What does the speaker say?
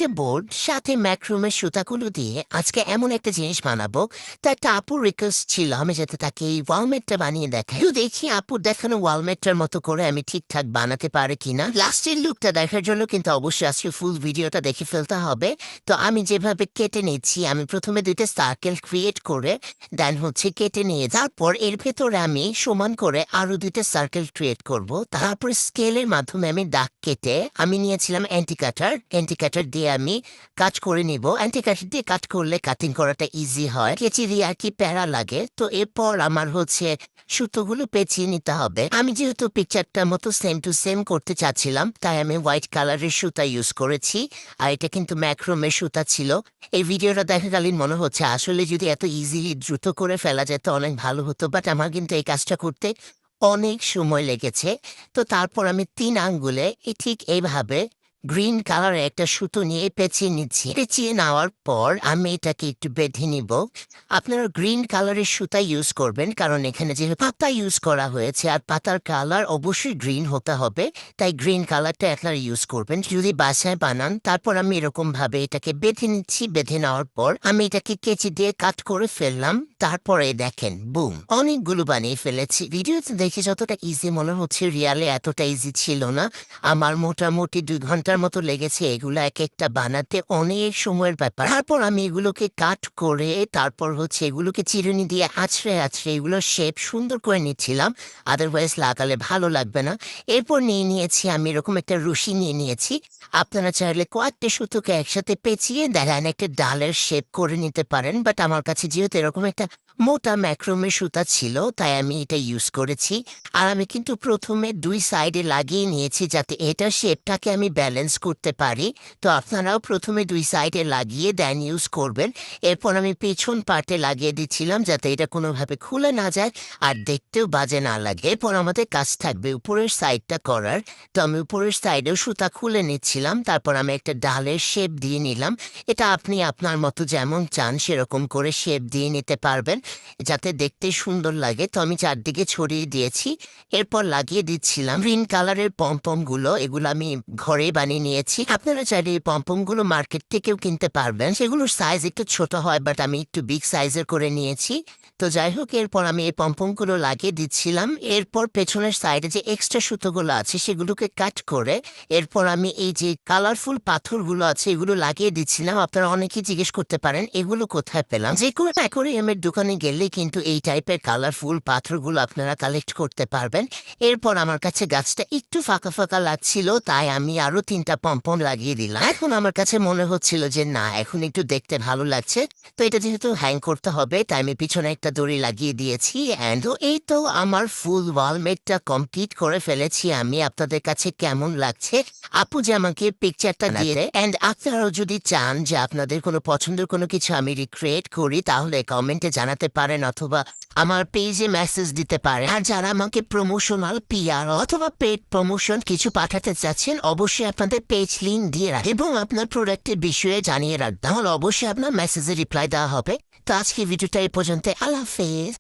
একটা বোর্ড সাথে ম্যাক্রোমের সুতাগুলো দিয়ে আজকে এমন একটা জিনিস বানাবো। তা একটা আপুর রিকোয়েস্ট ছিল আমি যাতে তাকে এই ওয়ালমেটটা বানিয়ে দেখাই। তো দেখি আপুর দেখানো ওয়ালমেটটার মতো করে আমি ঠিকঠাক বানাতে পারি কিনা। লাস্টের লুকটা দেখার জন্য কিন্তু অবশ্যই আজকে ফুল ভিডিওটা দেখে ফেলতে হবে। তো আমি যেভাবে কেটে নিচ্ছি, আমি প্রথমে দুইটা সার্কেল ক্রিয়েট করে দেন কেটে নিয়ে তারপর এর ভেতরে আমি সমান করে আরো দুইটা সার্কেল ক্রিয়েট করব। তারপর স্কেলের মাধ্যমে আমি দাগ কেটে আমি নিয়েছিলাম অ্যান্টি কাটার দিয়ে আমি কাট করে নিব। অ্যান্টি কাটার দিয়ে কাট করলে কাটিং করাটা ইজি হয়, কেচি দিয়ে আর কি প্যারা লাগে। তো এরপর আমার সুতোগুলো পেঁচিয়ে নিতে হবে। আমি যেহেতু পিকচারটার মতো সেম টু সেম করতে চাচ্ছিলাম, তাই আমি হোয়াইট কালারের সুতা ইউজ করেছি। আর এটা কিন্তু ম্যাক্রোমের সুতা ছিল। এই ভিডিওটা দেখাকালীন মনে হচ্ছে আসলে যদি এত ইজিলি দ্রুত করে ফেলা যেত অনেক ভালো হতো, বাট আমার কিন্তু এই কাজটা করতে অনেক সময় লেগেছে। তো তারপর আমি ৩ আঙ্গুলে ঠিক এইভাবে গ্রিন কালারের একটা সুতো নিয়ে পেঁচিয়ে নিচ্ছি। পেঁচিয়ে নেওয়ার পর আমি এটাকে একটু বেঁধে নিব। আপনারা গ্রিন কালারের সুতা ইউজ করবেন, কারণ এখানে যেহেতু পাতা ইউজ করা হয়েছে আর পাতার কালার অবশ্যই গ্রিন হতে হবে, তাই গ্রিন কালারটা আপনারা ইউজ করবেন যদি বাসায় বানান। তারপর আমি এরকমভাবে এটাকে বেঁধে নিচ্ছি। বেঁধে নেওয়ার পর আমি এটাকে কেচি দিয়ে কাট করে ফেললাম। তারপরে দেখেন, বুম, অনেকগুলো বানিয়ে ফেলেছি। ভিডিওতে দেখে যতটা ইজি মনে হচ্ছে, রিয়ালে এতটা ইজি ছিল না। আমার মোটামুটি 2 ঘন্টার মতো লেগেছে এগুলো এক একটা বানাতে, অনেক সময়ের ব্যাপার। তারপর আমি এগুলোকে কাট করে তারপর এগুলোকে চিরুনি দিয়ে আছড়ে আছড়ে এগুলো শেপ সুন্দর করে নিচ্ছিলাম, আদারওয়াইজ লাগালে ভালো লাগবে না। এরপর নিয়েছি আমি এরকম একটা রশি নিয়ে নিয়েছি। আপনারা চাইলে কয়েকটা সুতোকে একসাথে পেঁচিয়ে দেখেন একটা ডালের শেপ করে নিতে পারেন, বাট আমার কাছে যেহেতু এরকম একটা মোটা ম্যাক্রোমের সুতা ছিল, তাই আমি এটা ইউজ করেছি। আর আমি কিন্তু প্রথমে 2 সাইডে লাগিয়ে নিয়েছি যাতে এটার শেপটাকে আমি ব্যালেন্স করতে পারি। তো আপনারাও প্রথমে 2 সাইডে লাগিয়ে দেন ইউজ করবেন। এরপর আমি পেছন পার্টে লাগিয়ে দিচ্ছিলাম যাতে এটা কোনোভাবে খুলে না যায় আর দেখতেও বাজে না লাগে। এরপর আমাদের কাজ থাকবে উপরের সাইডটা করার। তো আমি উপরের সাইডেও সুতা খুলে নিচ্ছিলাম। তারপর আমি একটা ডালের শেপ দিয়ে নিলাম। এটা আপনি আপনার মতো যেমন চান সেরকম করে শেপ দিয়ে নিতে পারবেন যাতে দেখতে সুন্দর লাগে। তো আমি চারদিকে ছড়িয়ে দিয়েছি। এরপর লাগিয়ে দিচ্ছিলাম গ্রিন কালারের পমপমগুলো। এগুলো আমি ঘরে বানিয়ে নিয়েছি। আপনারা চাইলে এই পমপমগুলো মার্কেট থেকেও কিনতে পারবেন। সেগুলোর সাইজ একটু ছোট হয়, বাট আমি একটু বিগ সাইজের করে নিয়েছি। তো যাই হোক, এরপর আমি এই পমপমগুলো লাগিয়ে দিচ্ছিলাম। এরপর পেছনের সাইডে যে এক্সট্রা সুতোগুলো আছে সেগুলোকে কাট করে এরপর আমি এই যে কালারফুল পাথরগুলো আছে এগুলো লাগিয়ে দিচ্ছিলাম। আপনারা অনেকেই জিজ্ঞেস করতে পারেন এগুলো কোথায় পেলাম। যে কোনো অ্যাকোয়ারিয়ামের দোকানে গেলে কিন্তু এই টাইপের কালারফুল পাথরগুলো আপনারা কালেক্ট করতে পারবেন। এরপর আমার কাছে গাছটা একটু ফাঁকা ফাঁকা লাগছিল, তাই আমি আরো 3টা পম্পম লাগিয়ে দিলাম। এখন আমার কাছে মনে হচ্ছিল যে না, এখন একটু দেখতে ভালো লাগছে। তো এটা যেহেতু হ্যাং করতে হবে, তাই আমি পিছনে একটা দড়ি লাগিয়ে দিয়েছি। অ্যান্ড এই তো আমার ফুল ওয়ালমেটটা কমপ্লিট করে ফেলেছি আমি। আপনাদের কাছে কেমন লাগছে? আপু যে আমাকে পিকচারটা দিয়ে দেয়। অ্যান্ড আপনারাও যদি চান যে আপনাদের কোনো পছন্দের কোনো কিছু আমি রিক্রিয়েট করি, তাহলে কমেন্টে জানাতে পারেন অথবা আমার পেজে মেসেজ দিতে পারেন। আর যারা আমাকে প্রমোশনাল পিআর অথবা পেড প্রমোশন কিছু পাঠাতে চাচ্ছেন, অবশ্যই আপনাদের পেজ লিঙ্ক দিয়ে রাখবেন এবং আপনার প্রোডাক্টের বিষয়ে জানিয়ে রাখবেন। তাহলে অবশ্যই আপনার মেসেজে রিপ্লাই দেওয়া হবে। তো আজকে ভিডিওটা এই পর্যন্ত। আল্লাহ হাফেজ।